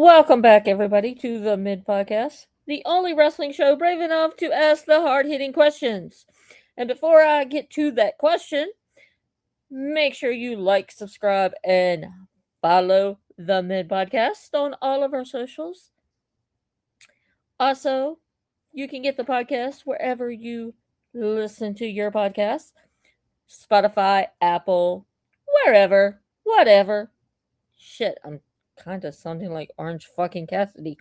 Welcome back, everybody, to the Mid Podcast, the only wrestling show brave enough to ask the hard hitting questions. And before I get to that question, make sure you like, subscribe, and follow the Mid Podcast on all of our socials. Also, you can get the podcast wherever you listen to your podcast: Spotify, Apple, wherever, whatever. Shit, I'm kind of sounding like Orange fucking Cassidy.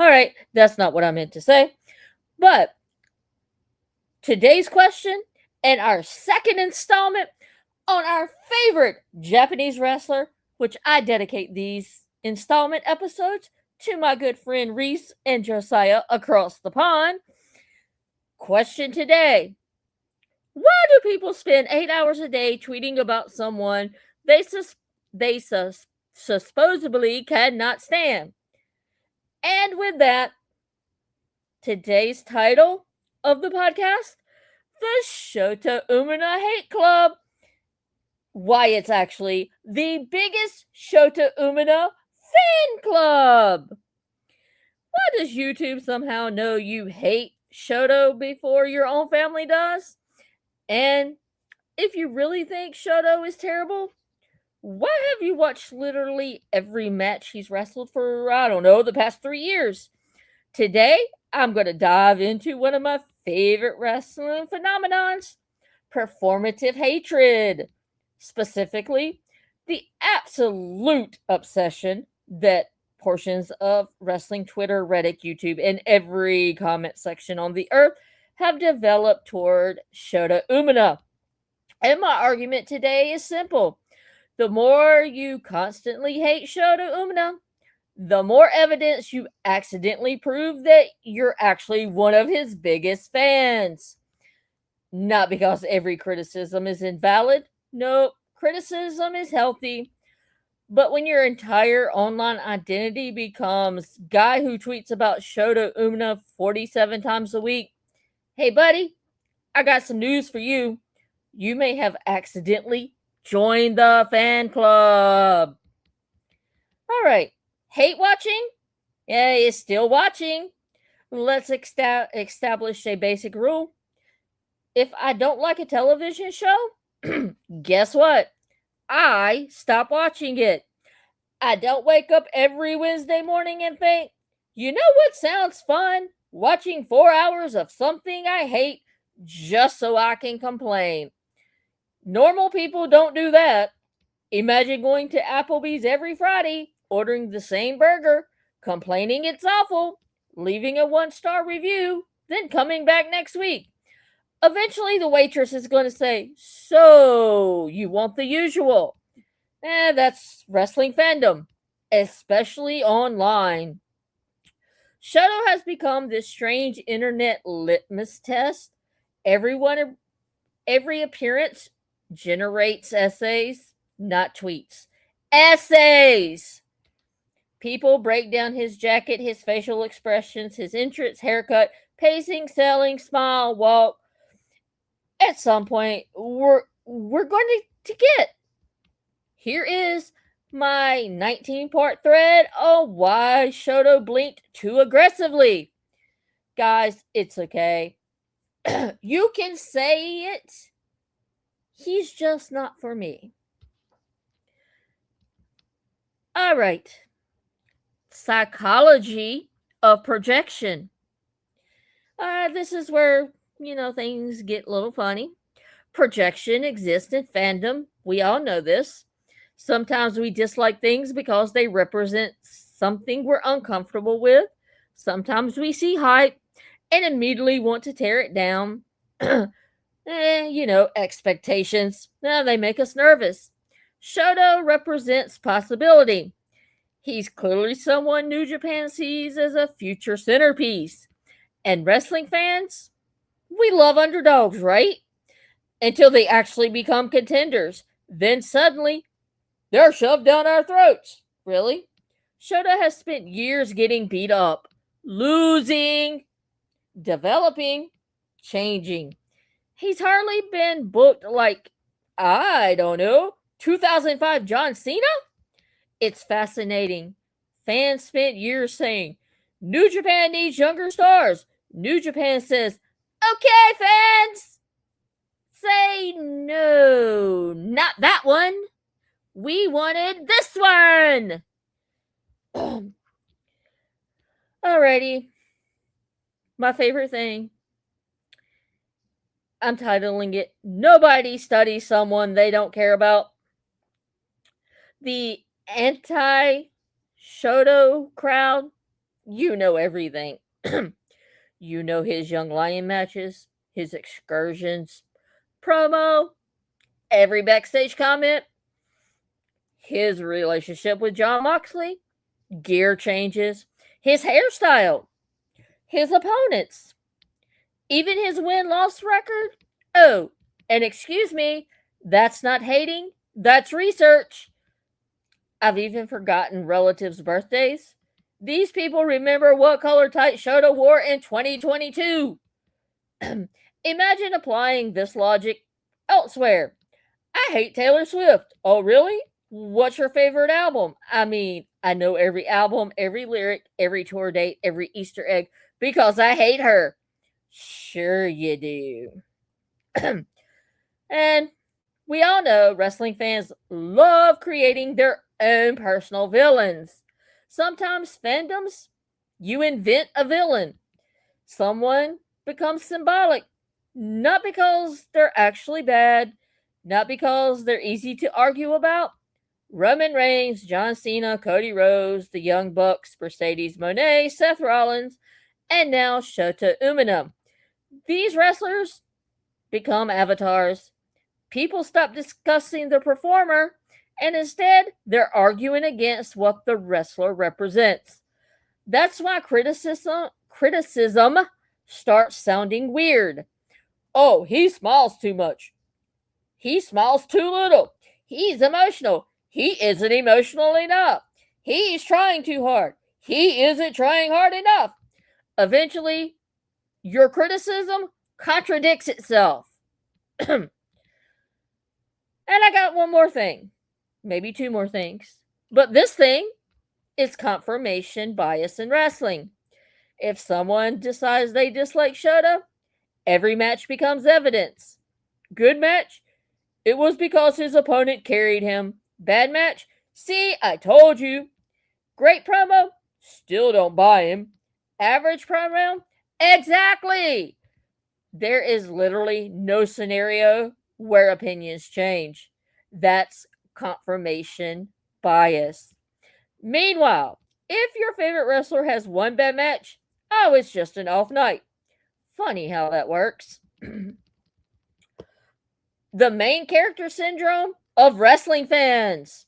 All right, that's not what I meant to say. But today's question and our second installment on our favorite Japanese wrestler, which I dedicate these installment episodes to my good friend Reese and Josiah across the pond. Question today: why do people spend 8 hours a day tweeting about someone they supposedly cannot stand? And with that, today's title of the podcast: the Shota Umino Hate Club. Why it's actually the biggest Shota Umino fan club. Why does YouTube somehow know you hate Shoto before your own family does? And if you really think Shoto is terrible, why have you watched literally every match he's wrestled for, I don't know, the past 3 years? Today, I'm going to dive into one of my favorite wrestling phenomenons: performative hatred. Specifically, the absolute obsession that portions of wrestling Twitter, Reddit, YouTube, and every comment section on the earth have developed toward Shota Umino. And my argument today is simple: the more you constantly hate Shota Umino, the more evidence you accidentally prove that you're actually one of his biggest fans. Not because every criticism is invalid. Nope, criticism is healthy. But when your entire online identity becomes guy who tweets about Shota Umino 47 times a week, hey buddy, I got some news for you. You may have accidentally joined the fan club. All right, hate watching? Yeah, it's still watching. Let's establish a basic rule. If I don't like a television show, guess what? I stop watching it. I don't wake up every Wednesday morning and think, you know what sounds fun? Watching 4 hours of something I hate just so I can complain. Normal people don't do that. Imagine going to Applebee's every Friday, ordering the same burger, complaining it's awful, leaving a 1-star review, then coming back next week. Eventually, the waitress is going to say, so, you want the usual? That's wrestling fandom, especially online. Shota has become this strange internet litmus test. Every appearance generates essays, not tweets. Essays! People break down his jacket, his facial expressions, his entrance, haircut, pacing, selling, smile, walk. At some point, we're going to get. Here is my 19-part thread on why Shoto blinked too aggressively. Guys, it's okay. You can say it. He's just not for me. All right. Psychology of projection. This is where, things get a little funny. Projection exists in fandom. We all know this. Sometimes we dislike things because they represent something we're uncomfortable with. Sometimes we see hype and immediately want to tear it down. Expectations. They make us nervous. Shoto represents possibility. He's clearly someone New Japan sees as a future centerpiece. And wrestling fans, we love underdogs, right? Until they actually become contenders. Then suddenly, they're shoved down our throats. Really? Shota has spent years getting beat up, losing, developing, changing. He's hardly been booked like, I don't know, 2005 John Cena? It's fascinating. Fans spent years saying, New Japan needs younger stars. New Japan says, okay, fans, say no, not that one. We wanted this one. Alrighty. My favorite thing. I'm titling it Nobody Studies Someone They Don't Care About. The anti Shota crowd, you know everything. You know his Young Lion matches, his excursions, promo, every backstage comment, his relationship with John Moxley, gear changes, his hairstyle, his opponents, even his win-loss record. Oh, and excuse me, that's not hating, that's research. I've even forgotten relatives' birthdays. These people remember what color tight Shota wore in 2022. Imagine applying this logic elsewhere. I hate Taylor Swift. Oh, really? What's your favorite album? I mean, I know every album, every lyric, every tour date, every Easter egg because I hate her. Sure, you do. And we all know wrestling fans love creating their own personal villains. Sometimes fandoms, you invent a villain. Someone becomes symbolic, not because they're actually bad, not because they're easy to argue about. Roman Reigns, John Cena, Cody Rhodes, the Young Bucks, Mercedes Moné, Seth Rollins, and now Shota Umino. These wrestlers become avatars. People stop discussing the performer and instead they're arguing against what the wrestler represents. That's why criticism starts sounding weird. Oh, he smiles too much. He smiles too little. He's emotional. He isn't emotional enough. He's trying too hard. He isn't trying hard enough. Eventually, your criticism contradicts itself. And I got one more thing. Maybe two more things. But this thing is confirmation bias in wrestling. If someone decides they dislike Shota, every match becomes evidence. Good match? It was because his opponent carried him. Bad match? See, I told you. Great promo? Still don't buy him. Average promo? Exactly. There is literally no scenario where opinions change. That's confirmation bias. Meanwhile, if your favorite wrestler has one bad match, oh, it's just an off night. Funny how that works. The main character syndrome of wrestling fans.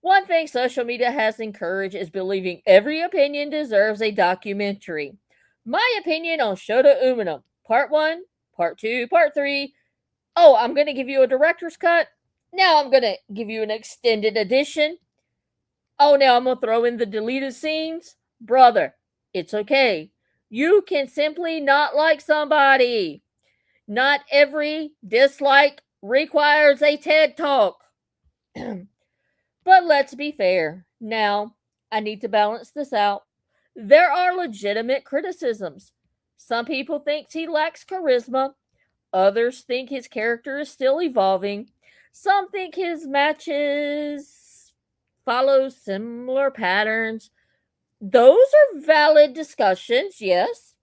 One thing social media has encouraged is believing every opinion deserves a documentary. My opinion on Shota Umino, part 1, part 2, part 3. Oh, I'm going to give you a director's cut. Now I'm going to give you an extended edition. Oh, now I'm going to throw in the deleted scenes. Brother, it's okay. You can simply not like somebody. Not every dislike requires a TED Talk. But let's be fair. Now, I need to balance this out. There are legitimate criticisms. Some people think he lacks charisma. Others think his character is still evolving. Some think his matches follow similar patterns. Those are valid discussions, yes.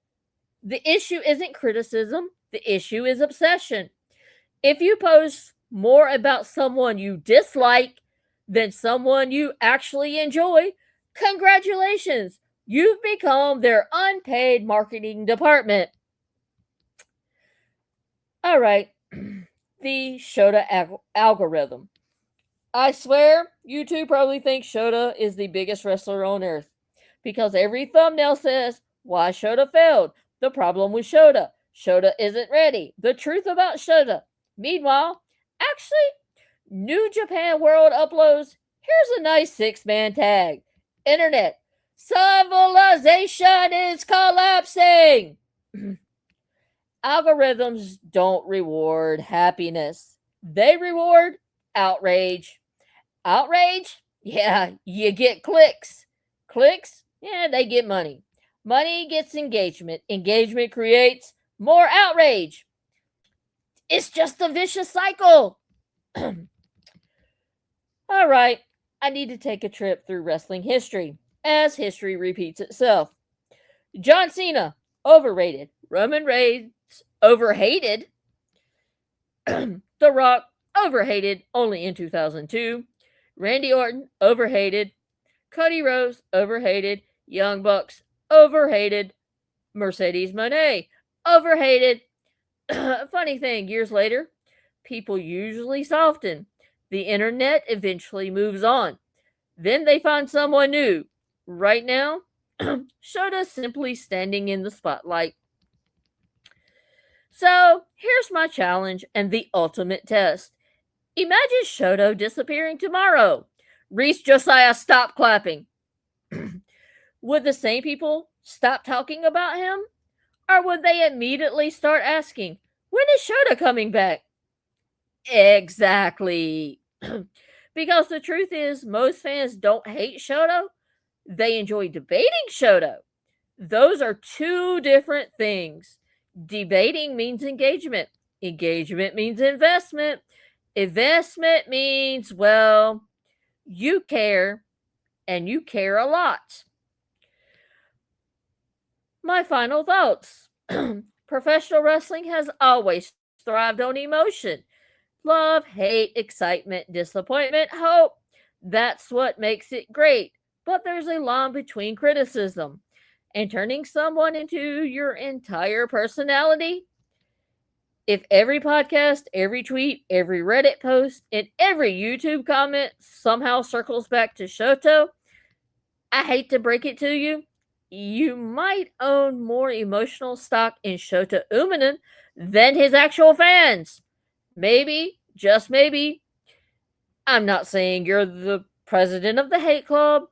The issue isn't criticism, the issue is obsession. If you post more about someone you dislike than someone you actually enjoy, congratulations, you've become their unpaid marketing department. All right, the Shota algorithm. I swear, you two probably think Shota is the biggest wrestler on earth because every thumbnail says why Shota failed, the problem with Shota, Shota isn't ready, the truth about Shota. Meanwhile, actually, New Japan World uploads, here's a nice 6-man tag. Internet, civilization is collapsing. Algorithms don't reward happiness. They reward outrage. Outrage? Yeah, you get clicks. Clicks? Yeah, they get money. Money gets engagement. Engagement creates more outrage. It's just a vicious cycle. All right, I need to take a trip through wrestling history as history repeats itself. John Cena, overrated. Roman Reigns, overhated. The Rock, overhated only in 2002. Randy Orton, overhated. Cody Rhodes, overhated. Young Bucks, overhated. Mercedes Moné, overhated. Funny thing, years later, people usually soften. The internet eventually moves on. Then they find someone new. Right now, Shota simply standing in the spotlight. So, here's my challenge and the ultimate test. Imagine Shoto disappearing tomorrow. Reese Josiah stop clapping. Would the same people stop talking about him? Or would they immediately start asking, when is Shota coming back? Exactly. Because the truth is, most fans don't hate Shoto, they enjoy debating Shoto. Those are two different things. Debating means engagement. Engagement means investment. Investment means, well, you care, and you care a lot. My final thoughts. Professional wrestling has always thrived on emotion. Love, hate, excitement, disappointment, hope. That's what makes it great. But there's a line between criticism and turning someone into your entire personality. If every podcast, every tweet, every Reddit post, and every YouTube comment somehow circles back to Shoto, I hate to break it to you, you might own more emotional stock in Shota Umino than his actual fans. Maybe, just maybe. I'm not saying you're the president of the hate club.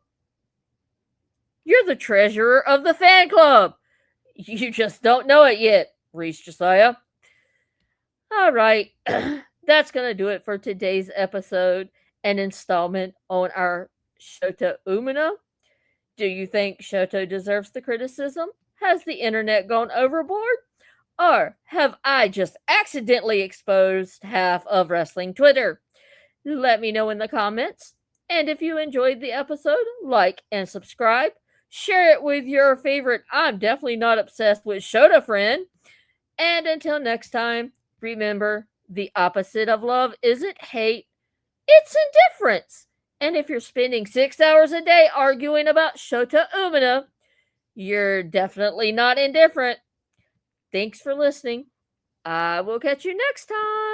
You're the treasurer of the fan club. You just don't know it yet, Reese Josiah. All right, that's going to do it for today's episode and installment on our Shota Umino. Do you think Shoto deserves the criticism? Has the internet gone overboard? Or have I just accidentally exposed half of wrestling Twitter? Let me know in the comments. And if you enjoyed the episode, like and subscribe. Share it with your favorite I'm definitely not obsessed with Shota friend. And until next time, remember the opposite of love isn't hate, it's indifference. And if you're spending 6 hours a day arguing about Shota Umino, you're definitely not indifferent. Thanks for listening. I will catch you next time.